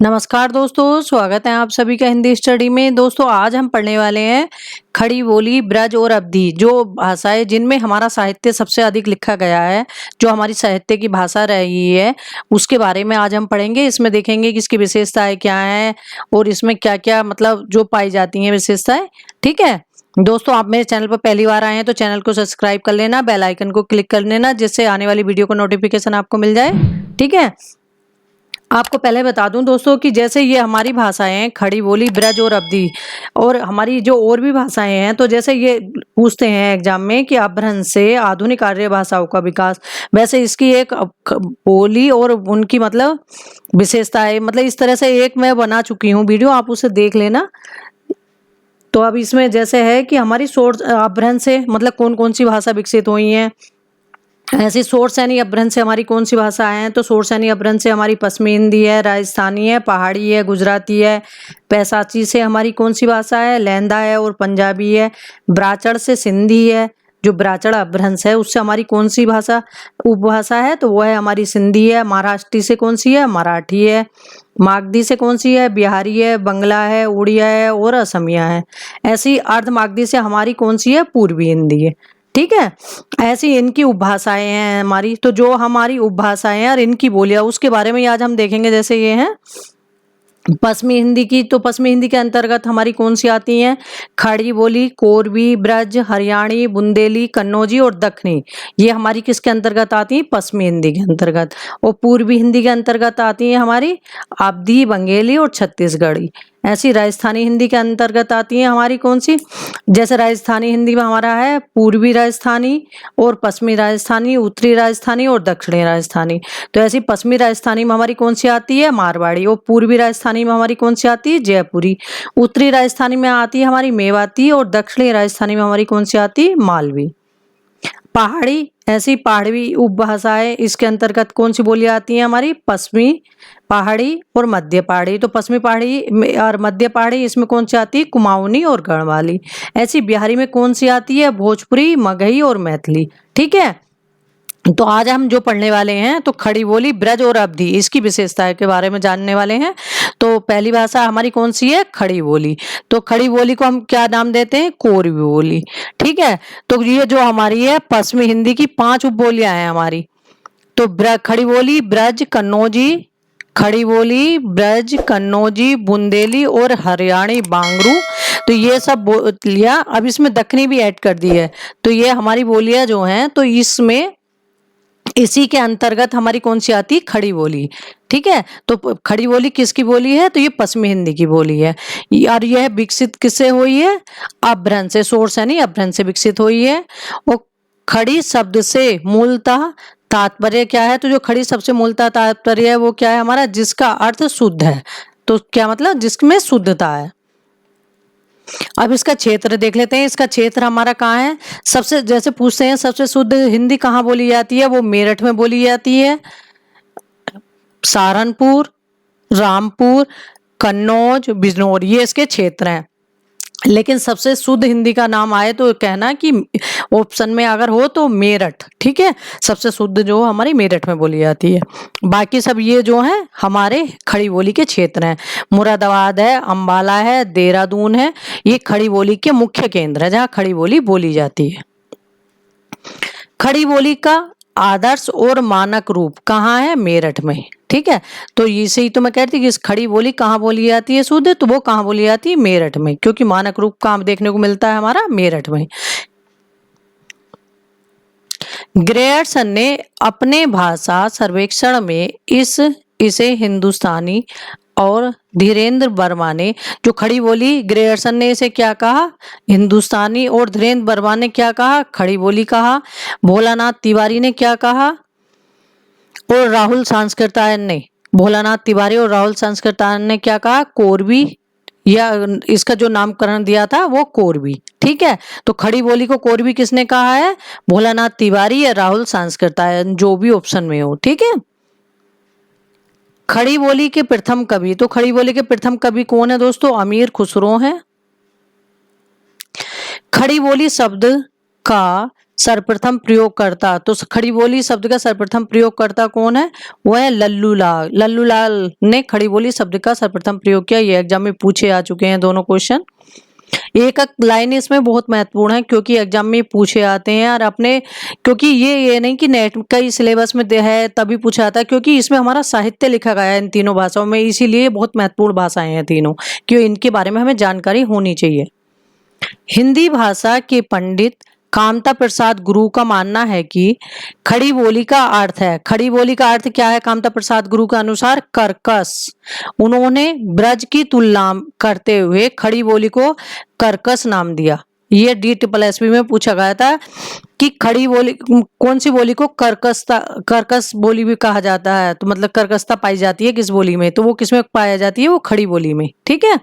नमस्कार दोस्तों, स्वागत है आप सभी का हिंदी स्टडी में। दोस्तों आज हम पढ़ने वाले हैं खड़ी बोली, ब्रज और अवधी, जो भाषाएं जिनमें हमारा साहित्य सबसे अधिक लिखा गया है, जो हमारी साहित्य की भाषा रही है, उसके बारे में आज हम पढ़ेंगे। इसमें देखेंगे कि इसकी विशेषताएं क्या हैं और इसमें क्या क्या मतलब जो पाई जाती हैं विशेषताएं। ठीक है दोस्तों, आप मेरे चैनल पर पहली बार आए हैं तो चैनल को सब्सक्राइब कर लेना, बेल आइकन को क्लिक कर लेना, जिससे आने वाली वीडियो का नोटिफिकेशन आपको मिल जाए। ठीक है, आपको पहले बता दूं दोस्तों कि जैसे ये हमारी भाषाएं हैं खड़ी बोली, ब्रज और अवधी, और हमारी जो और भी भाषाएं हैं, तो जैसे ये पूछते हैं एग्जाम में कि अपभ्रंश से आधुनिक आर्य भाषाओं का विकास, वैसे इसकी एक बोली और उनकी मतलब विशेषताएं, मतलब इस तरह से एक मैं बना चुकी हूँ वीडियो, आप उसे देख लेना। तो अब इसमें जैसे है कि हमारी सोर्स अपभ्रंश से मतलब कौन कौन सी भाषा विकसित हुई हैं, ऐसी शोरसैनी अपभ्रंश से हमारी कौन सी भाषा है, तो शोरसैनी अपभ्रंश से हमारी पश्चिमी हिंदी है, राजस्थानी है, पहाड़ी है, गुजराती है। पैसाची से हमारी कौन सी भाषा है, लहंदा है और पंजाबी है। ब्राचड़ से सिंधी है, जो ब्राचड़ अपभ्रंश है उससे हमारी कौन सी भाषा उपभाषा है, तो वो है हमारी सिंधी है। महाराष्ट्री से कौन सी है, मराठी है। मागधी से कौन सी है, बिहारी है, बंगला है, उड़िया है और असमिया है। ऐसी अर्ध मागधी से हमारी कौन सी है, पूर्वी हिंदी है। ठीक है, ऐसी इनकी उपभाषाएं हैं हमारी। तो जो हमारी उपभाषाएं हैं और इनकी बोलियां, उसके बारे में आज हम देखेंगे। जैसे ये हैं पश्चिमी हिंदी की, तो पश्चिमी हिंदी के अंतर्गत हमारी कौन सी आती हैं, खड़ी बोली, कोरबी, ब्रज, हरियाणी, बुंदेली, कन्नौजी और दखनी। ये हमारी किसके अंतर्गत आती हैं, पश्चिमी हिंदी के अंतर्गत। और पूर्वी हिंदी के अंतर्गत आती हैं हमारी अवधी, बंगेली और छत्तीसगढ़ी। ऐसी राजस्थानी हिंदी के अंतर्गत आती हैं हमारी कौन सी, जैसे राजस्थानी हिंदी में हमारा है पूर्वी राजस्थानी और पश्चिमी राजस्थानी, उत्तरी राजस्थानी और दक्षिणी राजस्थानी। तो ऐसी पश्चिमी राजस्थानी में हमारी कौन सी आती है, मारवाड़ी। और पूर्वी राजस्थानी में हमारी कौन सी आती है, जयपुरी। उत्तरी राजस्थानी में आती है हमारी मेवाती और दक्षिणी राजस्थानी में हमारी कौन सी आती है, मालवी। पहाड़ी, ऐसी पहाड़ी उपभाषाएं, इसके अंतर्गत कौन सी बोलियां आती हैं हमारी, पश्चिमी पहाड़ी और मध्य पहाड़ी। तो पश्चिमी पहाड़ी और मध्य पहाड़ी, इसमें कौन सी आती है, कुमाऊनी और गढ़वाली। ऐसी बिहारी में कौन सी आती है, भोजपुरी, मगही और मैथिली। ठीक है, तो आज हम जो पढ़ने वाले हैं तो खड़ी बोली, ब्रज और अवधी, इसकी विशेषताएं के बारे में जानने वाले हैं। तो पहली भाषा हमारी कौन सी है, खड़ी बोली। तो खड़ी बोली को हम क्या नाम देते हैं, कोरवी बोली। ठीक है, तो ये जो हमारी है पश्चिमी हिंदी की 5 उपबोलियां हैं हमारी। तो खड़ी बोली, ब्रज, कन्नौजी, खड़ी बोली, ब्रज, कन्नौजी, बुंदेली और हरियाणी बांगरू। तो ये सब बोलियां, अब इसमें दखनी भी ऐड कर दी है। तो ये हमारी बोलियां जो हैं, तो इसमें इसी के अंतर्गत हमारी कौन सी आती है, खड़ी बोली। ठीक है, तो खड़ी बोली किसकी बोली है, तो ये पश्चिमी हिंदी की बोली है। और यह विकसित किससे हुई है, अपभ्रंश से, शोरसैनी अपभ्रंश से विकसित हुई है। और खड़ी शब्द से मूलतः तात्पर्य क्या है, तो जो खड़ी शब्द से मूलतः तात्पर्य है वो क्या है हमारा, जिसका अर्थ शुद्ध है। तो क्या मतलब, जिसमें शुद्धता है। अब इसका क्षेत्र देख लेते हैं। इसका क्षेत्र हमारा कहाँ है, सबसे जैसे पूछते हैं सबसे शुद्ध हिंदी कहाँ बोली जाती है, वो मेरठ में बोली जाती है। सहारनपुर, रामपुर, कन्नौज, बिजनौर, ये इसके क्षेत्र हैं। लेकिन सबसे शुद्ध हिंदी का नाम आए तो कहना कि ऑप्शन में अगर हो तो मेरठ। ठीक है, सबसे शुद्ध जो हमारी मेरठ में बोली जाती है। बाकी सब ये जो है हमारे खड़ी बोली के क्षेत्र हैं। मुरादाबाद है, अंबाला है, देहरादून है, ये खड़ी बोली के मुख्य केंद्र है जहाँ खड़ी बोली बोली जाती है। खड़ी बोली का आदर्श और मानक रूप कहाँ है, मेरठ में। ठीक है, तो इसे ही तो मैं कहती कि इस खड़ी बोली कहाँ बोली जाती है शुद्ध, तो वो कहाँ बोली जाती है, मेरठ में, क्योंकि मानक रूप कहाँ देखने को मिलता है हमारा, मेरठ में। ग्रेयर्सन ने अपने भाषा सर्वेक्षण में इसे हिंदुस्तानी, और धीरेन्द्र वर्मा ने, जो खड़ी बोली ग्रेयर्सन ने इसे क्या कहा, हिंदुस्तानी, और धीरेन्द्र वर्मा ने क्या कहा, खड़ी बोली कहा। भोलानाथ तिवारी ने क्या कहा, और राहुल सांस्कृतायन ने, भोलानाथ तिवारी और राहुल सांस्कृतायन ने क्या कहा, कोरबी, या इसका जो नामकरण दिया था वो कोरबी। ठीक है, तो खड़ी बोली को कोरबी किसने कहा है, भोलानाथ तिवारी या राहुल सांस्कृतायन, जो भी ऑप्शन में हो। ठीक है, खड़ी बोली के प्रथम कवि, तो खड़ी बोली के प्रथम कवि कौन है दोस्तों, अमीर खुसरो हैं। खड़ी बोली शब्द का सर्वप्रथम प्रयोगकर्ता, तो खड़ी बोली शब्द का सर्वप्रथम प्रयोगकर्ता कौन है? वो है लल्लू लाल। लल्लू लाल ने खड़ी बोली शब्द का सर्वप्रथम प्रयोग किया। ये एग्जाम में पूछे आ चुके हैं दोनों क्वेश्चन। एक एक लाइन इसमें बहुत महत्वपूर्ण है क्योंकि एग्जाम में पूछे आते हैं और अपने, क्योंकि ये नहीं कि नेट कई सिलेबस में है तभी पूछा आता है, क्योंकि इसमें हमारा साहित्य लिखा गया है इन तीनों भाषाओं में, इसीलिए बहुत महत्वपूर्ण भाषाएं हैं तीनों, क्यों इनके बारे में हमें जानकारी होनी चाहिए। हिंदी भाषा के पंडित कामता प्रसाद गुरु का मानना है कि खड़ी बोली का अर्थ है, खड़ी बोली का अर्थ क्या है कामता प्रसाद गुरु के अनुसार? कर्कश। उन्होंने ब्रज की तुलना करते हुए खड़ी बोली को कर्कश नाम दिया। ये DSSB में पूछा गया था कि खड़ी बोली कौन सी बोली को कर्कश बोली भी कहा जाता है, तो मतलब कर्कशता पाई जाती है किस बोली में, तो वो किसमें पाई जाती है? वो खड़ी बोली में। ठीक है,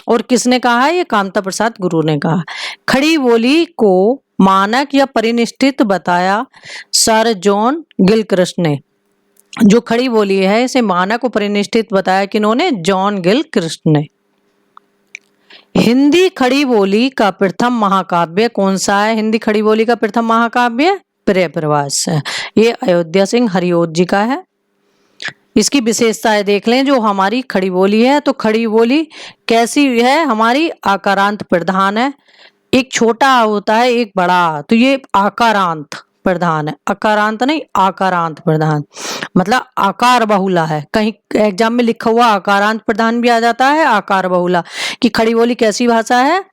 और किसने कहा है? ये कामता प्रसाद गुरु ने कहा। खड़ी बोली को मानक या परिनिष्ठित बताया सर जॉन गिलक्रिस्ट ने। जो खड़ी बोली है इसे मानक और परिनिष्ठित बताया किन्होंने? जॉन गिलक्रिस्ट ने। हिंदी खड़ी बोली का प्रथम महाकाव्य कौन सा है? हिंदी खड़ी बोली का प्रथम महाकाव्य प्रियप्रवास है। ये अयोध्या सिंह हरिओत जी का है। इसकी विशेषताएं देख लें जो हमारी खड़ी बोली है। तो खड़ी बोली कैसी है? हमारी आकारांत प्रधान है। एक छोटा होता है एक बड़ा, तो ये आकारांत प्रधान है, अकारांत नहीं आकारांत प्रधान, मतलब आकार बहुला है। कहीं एग्जाम में लिखा हुआ आकारांत प्रधान भी आ जाता है, आकार बहुला। कि खड़ी बोली कैसी भाषा है?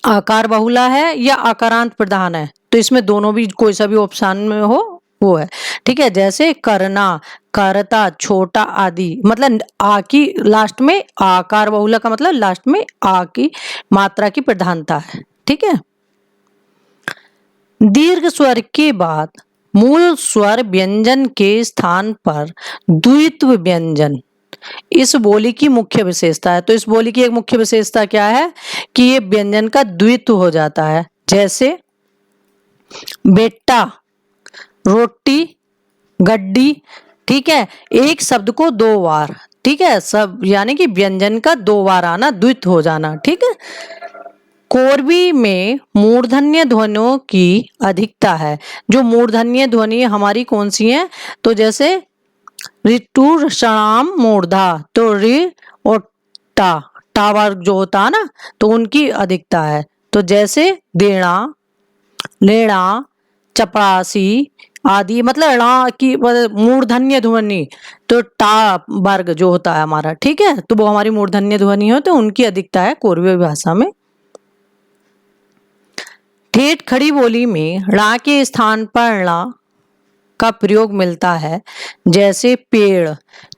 आकार बहुला है या आकारांत प्रधान है, तो इसमें दोनों भी कोई सा भी ऑप्शन में हो वो है। ठीक है, जैसे करना, करता, छोटा आदि, मतलब आ की लास्ट में आकार बहुला का मतलब लास्ट में आ की मात्रा की प्रधानता है। ठीक है, दीर्घ स्वर के बाद मूल स्वर व्यंजन के स्थान पर द्वित्व व्यंजन इस बोली की मुख्य विशेषता है। तो इस बोली की एक मुख्य विशेषता क्या है? कि ये व्यंजन का द्वित्व हो जाता है। जैसे बेटा, रोटी, गड्डी। ठीक है, एक शब्द को दो बार, ठीक है, सब यानी कि व्यंजन का दो बार आना, द्वित्व हो जाना। ठीक है, कोरबी में मूर्धन्य ध्वनियों की अधिकता है। जो मूर्धन्य ध्वनि हमारी कौन सी है? तो जैसे ऋतु षणाम मूर्धा, तो रि और टा वर्ग जो होता है ना, तो उनकी अधिकता है। तो जैसे देना, लेना, चपरासी आदि, मतलब णा की मूर्धन्य ध्वनि, तो टा वर्ग जो होता है हमारा, ठीक है, तो वो हमारी मूर्धन्य ध्वनि हो, तो उनकी अधिकता है कोरवी भाषा में। ठेठ खड़ी बोली में णा के स्थान पर णा का प्रयोग मिलता है। जैसे पेड़,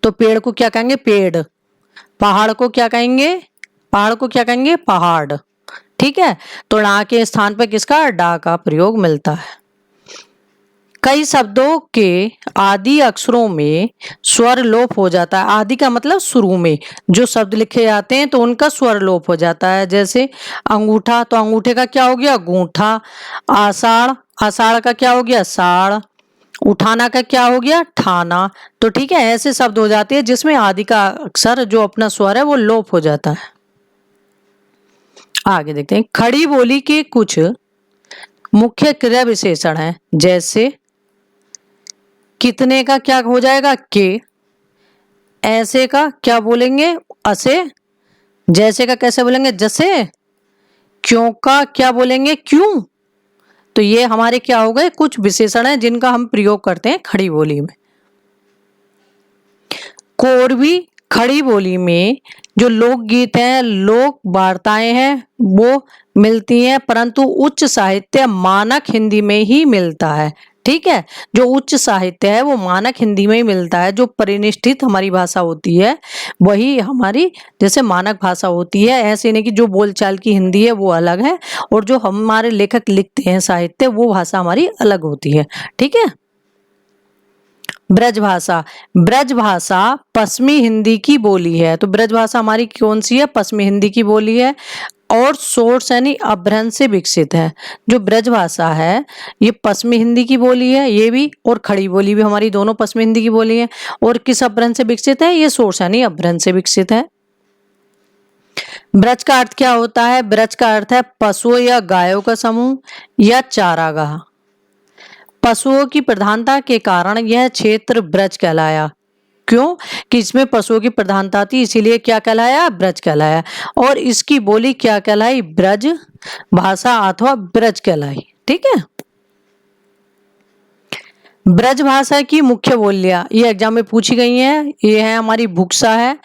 तो पेड़ को क्या कहेंगे? पेड़। पहाड़ को क्या कहेंगे? पहाड़ को क्या कहेंगे? पहाड़। ठीक है, तो णा के स्थान पर किसका? डा का प्रयोग मिलता है। कई शब्दों के आदि अक्षरों में स्वर लोप हो जाता है। आदि का मतलब शुरू में जो शब्द लिखे जाते हैं तो उनका स्वर लोप हो जाता है। जैसे अंगूठा, तो अंगूठे का क्या हो गया? गूंठा। आषाढ़, आषाढ़ का क्या हो गया? साढ़। उठाना का क्या हो गया? ठाना। तो ठीक है, ऐसे शब्द हो जाते हैं जिसमें आदि का अक्षर जो अपना स्वर है वो लोप हो जाता है। आगे देखते हैं, खड़ी बोली के कुछ मुख्य क्रिया विशेषण हैं। जैसे कितने का क्या हो जाएगा? के। ऐसे का क्या बोलेंगे? असे। जैसे का कैसे बोलेंगे? जसे। क्यों का क्या बोलेंगे? क्यों। तो ये हमारे क्या हो गए? कुछ विशेषण हैं जिनका हम प्रयोग करते हैं खड़ी बोली में। कोरवी खड़ी बोली में जो लोकगीत हैं, लोक वार्ताएं हैं, वो मिलती हैं, परंतु उच्च साहित्य मानक हिंदी में ही मिलता है। ठीक है, जो उच्च साहित्य है वो मानक हिंदी में ही मिलता है। जो परिनिष्ठित हमारी भाषा होती है वही हमारी जैसे मानक भाषा होती है। ऐसे नहीं कि जो बोलचाल की हिंदी है वो अलग है और जो हमारे लेखक लिखते हैं साहित्य वो भाषा हमारी अलग होती है। ठीक है, ब्रज भाषा, ब्रज भाषा पश्चिमी हिंदी की बोली है। तो ब्रज भाषा हमारी कौन सी है? पश्चिमी हिंदी की बोली है और सोर्स यानी अपभ्रंश से विकसित है। जो ब्रज भाषा है ये पश्चिमी हिंदी की बोली है, ये भी, और खड़ी बोली भी हमारी दोनों पश्चिमी हिंदी की बोली है। और किस अपभ्रंश से विकसित है? ये सोर्स यानी अपभ्रंश से विकसित है। ब्रज का अर्थ क्या होता है? ब्रज का अर्थ है पशुओं या गायों का समूह या चारागाह। पशुओं की प्रधानता के कारण यह क्षेत्र ब्रज कहलाया। क्यों? कि इसमें पशुओं की प्रधानता थी, इसीलिए क्या कहलाया? ब्रज कहलाया। और इसकी बोली क्या कहलाई? ब्रज भाषा अथवा ब्रज कहलाई। ठीक है। ब्रज भाषा की मुख्य बोलियां ये एग्जाम में पूछी गई हैं। ये है हमारी भुक्सा है,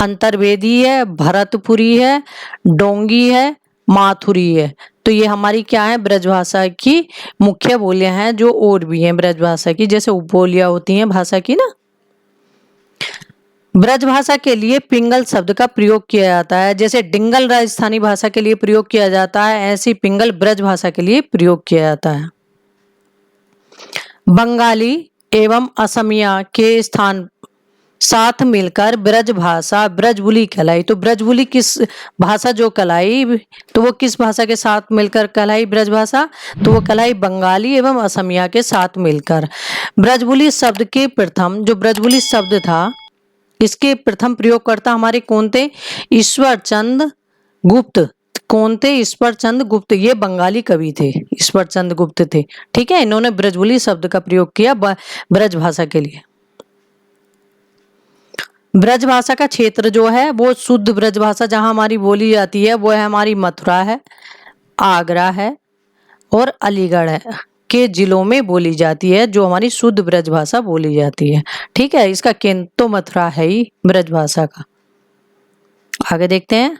अंतर्वेदी है, भरतपुरी है, डोंगी है, माथुरी है। तो ये हमारी क्या है? ब्रज भाषा की मुख्य बोलियां हैं, जो और भी हैं ब्रज भाषा की, जैसे उपबोलियां होती हैं भाषा की ना। ब्रज भाषा के लिए पिंगल शब्द का प्रयोग किया जाता है। जैसे डिंगल राजस्थानी भाषा के लिए प्रयोग किया जाता है, ऐसे पिंगल ब्रज भाषा के लिए प्रयोग किया जाता है। बंगाली एवं असमिया के स्थान साथ मिलकर ब्रज भाषा ब्रजबुली कहलाई। तो ब्रजबुली किस भाषा जो कहलाई, तो वो किस भाषा के साथ मिलकर कहलाई ब्रज भाषा? तो वो कहलाई बंगाली एवं असमिया के साथ मिलकर। ब्रजबुली शब्द के प्रथम जो ब्रजबुली शब्द था, इसके प्रथम प्रयोगकर्ता हमारे कौन थे? ईश्वर चंद गुप्त। कौन थे? ईश्वर चंद गुप्त। ये बंगाली कवि थे, ईश्वर चंद गुप्त थे। ठीक है। इन्होंने ब्रजबुली शब्द का प्रयोग किया ब्रज भाषा के लिए। ब्रज भाषा का क्षेत्र जो है वो शुद्ध ब्रज भाषा जहां हमारी बोली जाती है वो है हमारी मथुरा है, आगरा है और अलीगढ़ है के जिलों में बोली जाती है, जो हमारी शुद्ध ब्रज भाषा बोली जाती है। ठीक है। इसका केंद्र तो मथुरा है ही ब्रज भाषा का। आगे देखते हैं।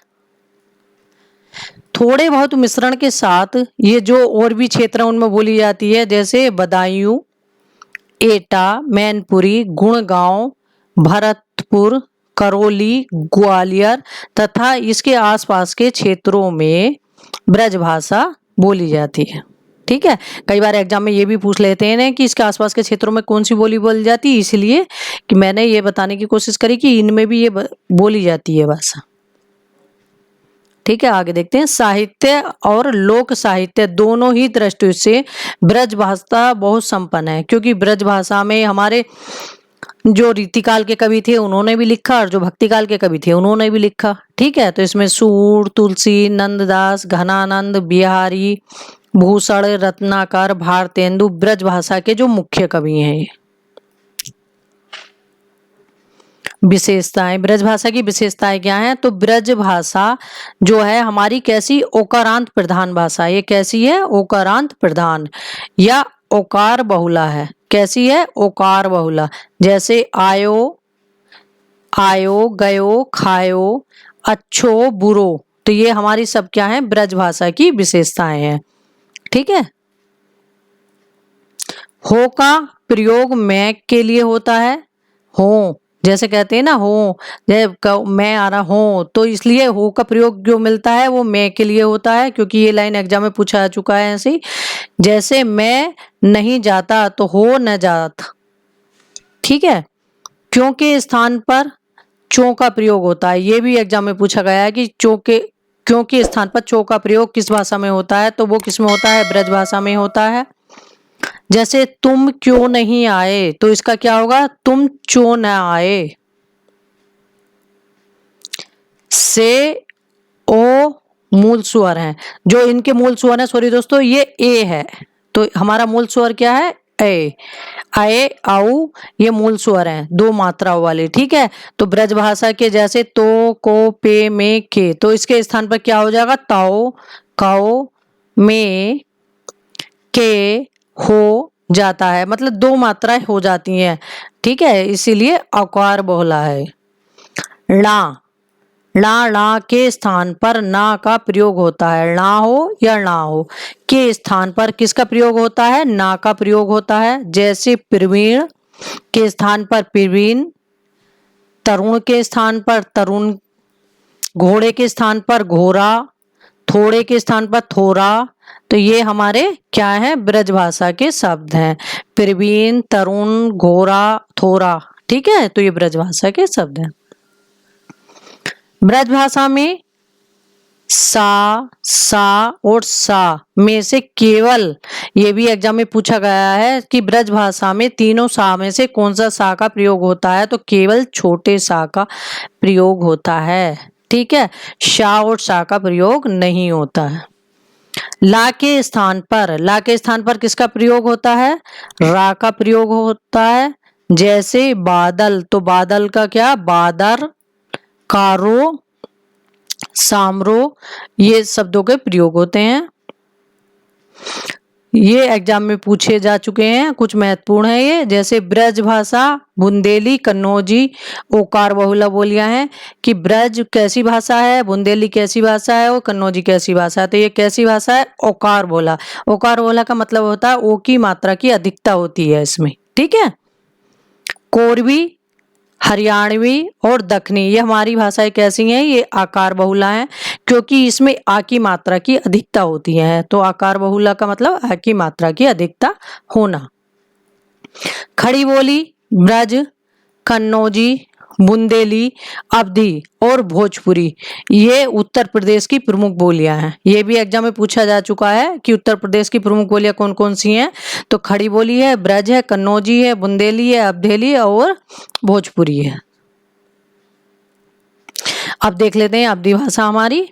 थोड़े बहुत मिश्रण के साथ ये जो और भी क्षेत्र उनमें बोली जाती है, जैसे बदायूं, एटा, मैनपुरी, गुड़गांव, भरतपुर, करौली, ग्वालियर तथा इसके आसपास के क्षेत्रों में ब्रज भाषा बोली जाती है। ठीक है। कई बार एग्जाम में ये भी पूछ लेते हैं कि इसके आसपास के क्षेत्रों में कौन सी बोली बोली जाती है, इसलिए कि मैंने ये बताने की कोशिश करी कि इनमें भी ये बोली जाती है भाषा। ठीक है। आगे देखते हैं। साहित्य और लोक साहित्य दोनों ही दृष्टियों से ब्रज भाषा बहुत संपन्न है, क्योंकि ब्रज भाषा में हमारे जो रीतिकाल के कवि थे उन्होंने भी लिखा और जो भक्ति काल के कवि थे उन्होंने भी लिखा। ठीक है। तो इसमें सूर, तुलसी, नंददास, घनानंद, बिहारी, भूषण, रत्नाकर, भारतेंदु ब्रज भाषा के जो मुख्य कवि हैं। ये विशेषताएं, ब्रज भाषा की विशेषताएं क्या हैं? तो ब्रज भाषा जो है हमारी कैसी? ओकारांत प्रधान भाषा। ये कैसी है? ओकारांत प्रधान या ओकार बहुला है। कैसी है? ओकार बहुला। जैसे आयो, आयो, गयो, खायो, अच्छो, बुरो। तो ये हमारी सब क्या है? ब्रज भाषा की विशेषताएं हैं। ठीक है। हो का प्रयोग मैं के लिए होता है। हो जैसे कहते हैं ना, हो जब मैं आ रहा हूं, तो इसलिए हो का प्रयोग जो मिलता है वो मैं के लिए होता है, क्योंकि ये लाइन एग्जाम में पूछा जा चुका है ऐसे ही। जैसे मैं नहीं जाता तो हो न जात। ठीक है। क्योंकि स्थान पर चो का प्रयोग होता है, ये भी एग्जाम में पूछा गया है कि चो के क्योंकि स्थान पर चो का प्रयोग किस भाषा में होता है? तो वो किस में होता है? ब्रज भाषा में होता है। जैसे तुम क्यों नहीं आए, तो इसका क्या होगा? तुम क्यों न आए। से ओ मूल स्वर हैं, जो इनके मूल स्वर हैं, सॉरी दोस्तों, ये ए है। तो हमारा मूल स्वर क्या है? ए। आए, आऊ, ये मूल स्वर हैं, दो मात्राओं वाले। ठीक है। तो ब्रज भाषा के जैसे तो, को, पे, में, के, तो इसके स्थान पर क्या हो जाएगा? ताओ, काओ, में, के हो जाता है, मतलब दो मात्राएं हो जाती हैं। ठीक है। इसीलिए आकार बहुला है। ला, ला, ला के स्थान पर ना का प्रयोग होता है। ला हो या ना हो, के स्थान पर किसका प्रयोग होता है? ना का प्रयोग होता है। जैसे प्रवीण के स्थान पर प्रवीण, तरुण के स्थान पर तरुण, घोड़े के स्थान पर घोड़ा, थोड़े के स्थान पर थोड़ा। तो ये हमारे क्या है? ब्रज भाषा के शब्द हैं। प्रवीण, तरुण, घोड़ा, थोड़ा। ठीक है। तो ये ब्रज भाषा के शब्द हैं। ब्रज भाषा में सा और सा में से केवल, ये भी एग्जाम में पूछा गया है कि ब्रज भाषा में तीनों सा में से कौन सा सा का प्रयोग होता है? तो केवल छोटे सा का प्रयोग होता है। ठीक है। शा और शा का प्रयोग नहीं होता है। ला के स्थान पर किसका प्रयोग होता है? रा का प्रयोग होता है। जैसे बादल, तो बादल का क्या? बादर, कारो, सामरो, ये शब्दों के प्रयोग होते हैं। ये एग्जाम में पूछे जा चुके हैं, कुछ महत्वपूर्ण है ये। जैसे ब्रज भाषा, बुंदेली, कन्नौजी, ओकार बहुला बोलियां हैं कि ब्रज कैसी भाषा है, बुंदेली कैसी भाषा है और कन्नौजी कैसी भाषा है। तो ये कैसी भाषा है? ओकार बोला। ओकार बोला का मतलब होता है ओ की मात्रा की अधिकता होती है इसमें, ठीक है। कोरवी, हरियाणवी और दखनी, ये हमारी भाषाएं कैसी हैं? ये आकार बहुला हैं, क्योंकि इसमें आ की मात्रा की अधिकता होती है। तो आकार बहुला का मतलब आ की मात्रा की अधिकता होना। खड़ी बोली, ब्रज, कन्नौजी, बुंदेली, अवधी और भोजपुरी, ये उत्तर प्रदेश की प्रमुख बोलियां हैं। ये भी एग्जाम में पूछा जा चुका है कि उत्तर प्रदेश की प्रमुख बोलियां कौन कौन सी हैं। तो खड़ी बोली है, ब्रज है, कन्नौजी है, बुंदेली है, अवधेली और भोजपुरी है। अब देख लेते हैं अवधी भाषा हमारी।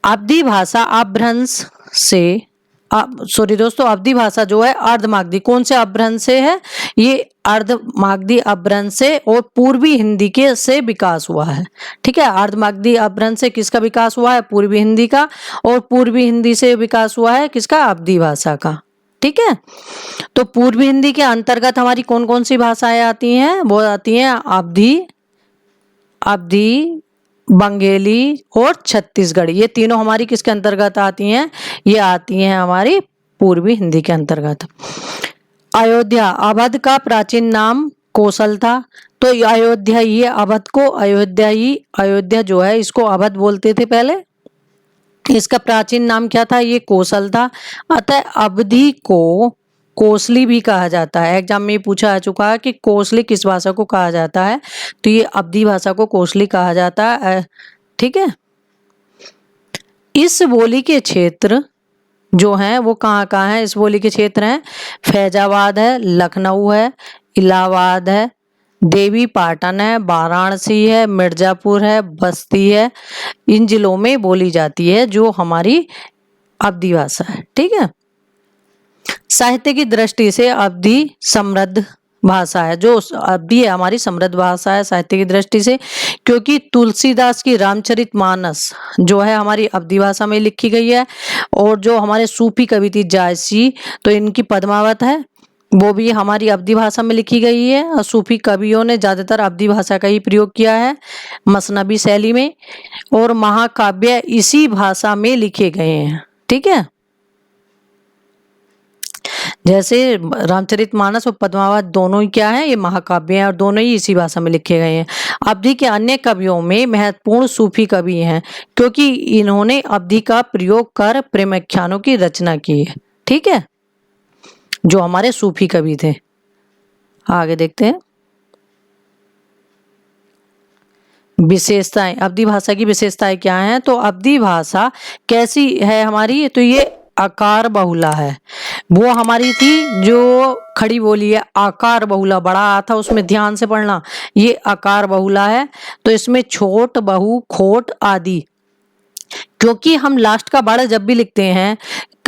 अवधी भाषा अपभ्रंश से, सॉरी दोस्तों, अवधी भाषा जो है अर्धमागधी, कौन से अपभ्रंश से है? ये अर्धमागधी अपभ्रंश से और पूर्वी हिंदी के से विकास हुआ है, ठीक है। अर्धमागधी अपभ्रंश से किसका विकास हुआ है? पूर्वी हिंदी का। और पूर्वी हिंदी से विकास हुआ है किसका? अवधी भाषा का, ठीक है। तो पूर्वी हिंदी के अंतर्गत हमारी कौन कौन सी भाषाएं आती हैं? वो आती हैं अवधी, बंगेली और छत्तीसगढ़ी, ये तीनों हमारी किसके अंतर्गत आती हैं? ये आती हैं हमारी पूर्वी हिंदी के अंतर्गत। अयोध्या, अवध का प्राचीन नाम कौशल था। तो अयोध्या, ये अवध को अयोध्या जो है इसको अवध बोलते थे पहले। इसका प्राचीन नाम क्या था? ये कौशल था। अतः अवधी को कोसली भी कहा जाता है। एग्जाम में पूछा आ चुका है कि कोसली किस भाषा को कहा जाता है। तो ये अवधी भाषा को कोसली कहा जाता है, ठीक है। इस बोली के क्षेत्र जो हैं वो कहाँ कहाँ हैं? इस बोली के क्षेत्र हैं फैजाबाद है, लखनऊ है, इलाहाबाद है, देवी पाटन है, वाराणसी है, मिर्जापुर है, बस्ती है। इन जिलों में बोली जाती है जो हमारी अवधी भाषा है, ठीक है। साहित्य की दृष्टि से अवधी समृद्ध भाषा है। जो अवधी है हमारी समृद्ध भाषा है साहित्य की दृष्टि से, क्योंकि तुलसीदास की रामचरितमानस जो है हमारी अवधी भाषा में लिखी गई है। और जो हमारे सूफी कवि थी जायसी, तो इनकी पद्मावत है, वो भी हमारी अवधी भाषा में लिखी गई है। और सूफी कवियों ने ज्यादातर अवधी भाषा का ही प्रयोग किया है मसनबी शैली में। और महाकाव्य इसी भाषा में लिखे गए हैं, ठीक है। जैसे रामचरितमानस और पद्मावत दोनों ही क्या है? ये महाकाव्य हैं और दोनों ही इसी भाषा में लिखे गए हैं। अवधी के अन्य कवियों में महत्वपूर्ण सूफी कवि हैं, क्योंकि इन्होंने अवधी का प्रयोग कर प्रेमाख्यानों की रचना की है, ठीक है। जो हमारे सूफी कवि थे। आगे देखते हैं विशेषताएं। अवधी भाषा की विशेषताएं क्या हैं? तो अवधी भाषा कैसी है हमारी? तो ये आकार बहुला है। वो हमारी थी जो खड़ी बोली है आकार बहुला, बड़ा आ था उसमें ध्यान से पढ़ना, ये आकार बहुला है। तो इसमें छोट, बहु, खोट आदि, क्योंकि हम लास्ट का बड़ा जब भी लिखते हैं,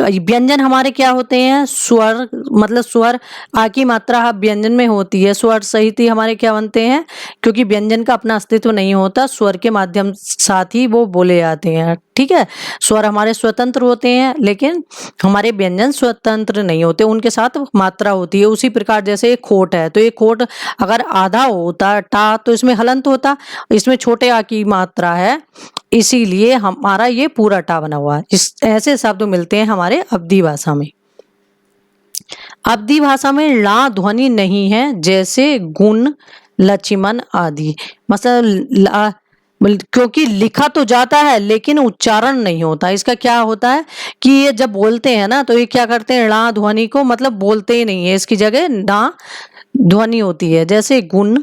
व्यंजन हमारे क्या होते हैं? स्वर, मतलब स्वर आ की मात्रा व्यंजन में होती है, स्वर सहित ही हमारे क्या बनते हैं? क्योंकि व्यंजन का अपना अस्तित्व नहीं होता, स्वर के माध्यम साथ ही वो बोले जाते हैं, ठीक है। स्वर हमारे स्वतंत्र होते हैं, लेकिन हमारे व्यंजन स्वतंत्र नहीं होते, उनके साथ मात्रा होती है। उसी प्रकार जैसे एक खोट है, तो एक खोट अगर आधा होता टा तो इसमें हलंत होता, इसमें छोटे आ की मात्रा है, इसीलिए हमारा ये पूरा टा बना हुआ है। इस ऐसे शब्द मिलते हैं हमारे अवधी भाषा में। अवधी भाषा में ला ध्वनि नहीं है, जैसे गुण, लक्ष्मण आदि। मतलब क्योंकि लिखा तो जाता है लेकिन उच्चारण नहीं होता। इसका क्या होता है कि ये जब बोलते हैं ना, तो ये क्या करते हैं? ला ध्वनि को मतलब बोलते ही नहीं है, इसकी जगह ना ध्वनि होती है। जैसे गुण,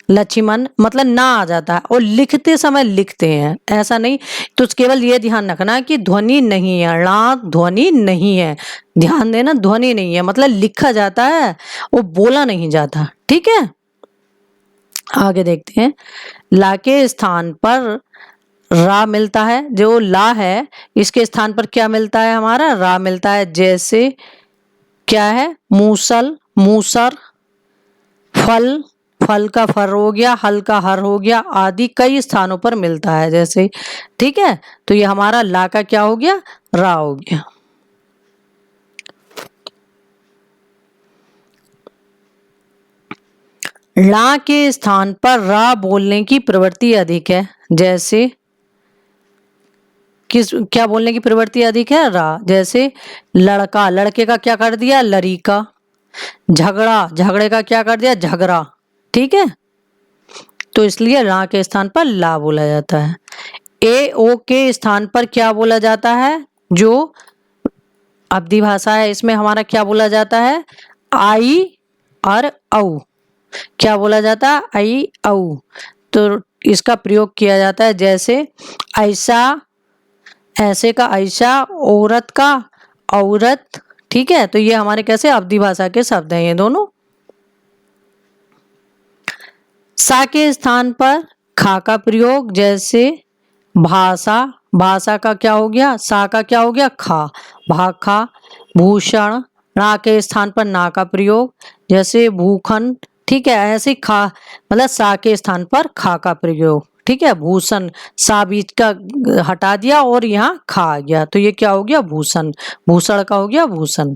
लक्ष्मण मतलब ना आ जाता है, और लिखते समय लिखते हैं, ऐसा नहीं। तो केवल ये ध्यान रखना कि ध्वनि नहीं है, ला ध्वनि नहीं है, ध्यान देना, ध्वनि नहीं है मतलब लिखा जाता है, वो बोला नहीं जाता, ठीक है। आगे देखते हैं। ला के स्थान पर रा मिलता है, जो ला है इसके स्थान पर क्या मिलता है, हमारा रा मिलता है। जैसे क्या है, मूसल, मूसर, फल, फल का फर हो गया, हल का हर हो गया, आदि कई स्थानों पर मिलता है जैसे। ठीक है, तो ये हमारा ला का क्या हो गया, रा हो गया। ला के स्थान पर रा बोलने की प्रवृत्ति अधिक है। जैसे क्या बोलने की प्रवृत्ति अधिक है, रा। जैसे लड़का, लड़के का क्या कर दिया, लड़ीका। झगड़ा, झगड़े का क्या कर दिया, झगड़ा। ठीक है, तो इसलिए ला के स्थान पर ला बोला जाता है। ए ओ के स्थान पर क्या बोला जाता है, जो अवधी भाषा है इसमें हमारा क्या बोला जाता है, आई और औ। क्या बोला जाता है, आई औ। तो इसका प्रयोग किया जाता है। जैसे ऐसा, ऐसे का ऐसा, औरत का औरत। ठीक है, तो ये हमारे कैसे अवधी भाषा के शब्द हैं ये दोनों। सा के स्थान पर खा का प्रयोग। जैसे भाषा, भाषा का क्या हो गया, सा का क्या हो गया, खा, भाखा। भूषण, ना के स्थान पर ना का प्रयोग। जैसे भूखन। ठीक है, ऐसे खा मतलब सा के स्थान पर खा का प्रयोग। ठीक है, भूषण, सा बीच का हटा दिया और यहाँ खा आ गया, तो ये क्या हो गया, भूषण। भूषण का हो गया भूषण।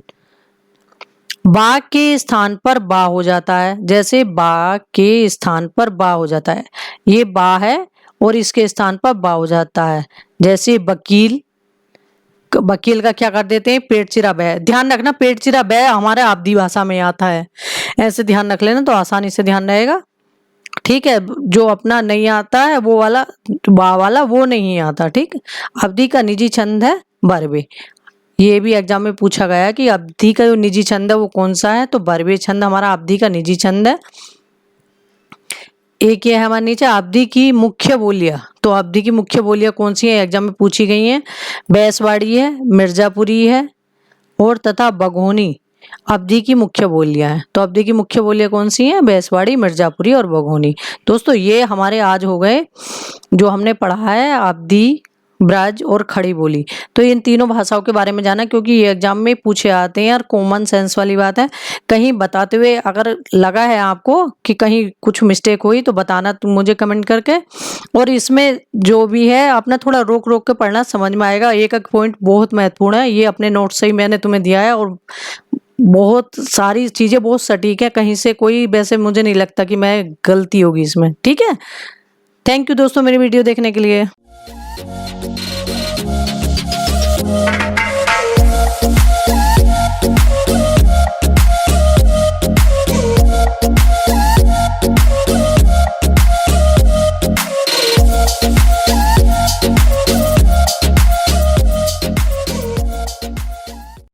बा के स्थान पर बा हो जाता है। जैसे बा के स्थान पर बा हो जाता है, ये बा है और इसके स्थान पर बा हो जाता है। जैसे वकील, वकील का क्या कर देते हैं, पेट चिरा बै। ध्यान रखना, पेट चिरा बै हमारे अवधी भाषा में आता है, ऐसे ध्यान रख लेना तो आसानी से ध्यान रहेगा। ठीक है, जो अपना नहीं आता है वो वाला, बा वाला वो नहीं आता। ठीक, अवधी का निजी छंद है बरबे। ये भी एग्जाम में पूछा गया कि अवधी का जो निजी छंद है वो कौन सा है, तो बरबे छंद हमारा अवधी का निजी छंद है। एक ये है हमारे नीचे अवधी की मुख्य बोलियां। तो अवधी की मुख्य बोलियां कौन सी है, एग्जाम में पूछी गई हैं। बैसवाड़ी है, मिर्जापुरी है और तथा बघोनी अवधी की मुख्य बोलियां हैं। तो अवधी की मुख्य बोलियां कौन सी हैं, बैसवाड़ी, मिर्जापुरी और बघोनी। दोस्तों ये हमारे आज हो गए जो हमने पढ़ा है अवधी, ब्रज और खड़ी बोली। तो इन तीनों भाषाओं के बारे में जाना, क्योंकि ये एग्जाम में पूछे आते हैं और कॉमन सेंस वाली बात है। कहीं बताते हुए अगर लगा है आपको कि कहीं कुछ मिस्टेक हुई तो बताना तुम मुझे कमेंट करके। और इसमें जो भी है अपना थोड़ा रोक रोक के पढ़ना, समझ में आएगा। एक एक पॉइंट बहुत महत्वपूर्ण है, ये अपने नोट से ही मैंने तुम्हें दिया है और बहुत सारी चीजें बहुत सटीक है, कहीं से कोई वैसे मुझे नहीं लगता कि मैं गलती होगी इसमें। ठीक है, थैंक यू दोस्तों मेरी वीडियो देखने के लिए।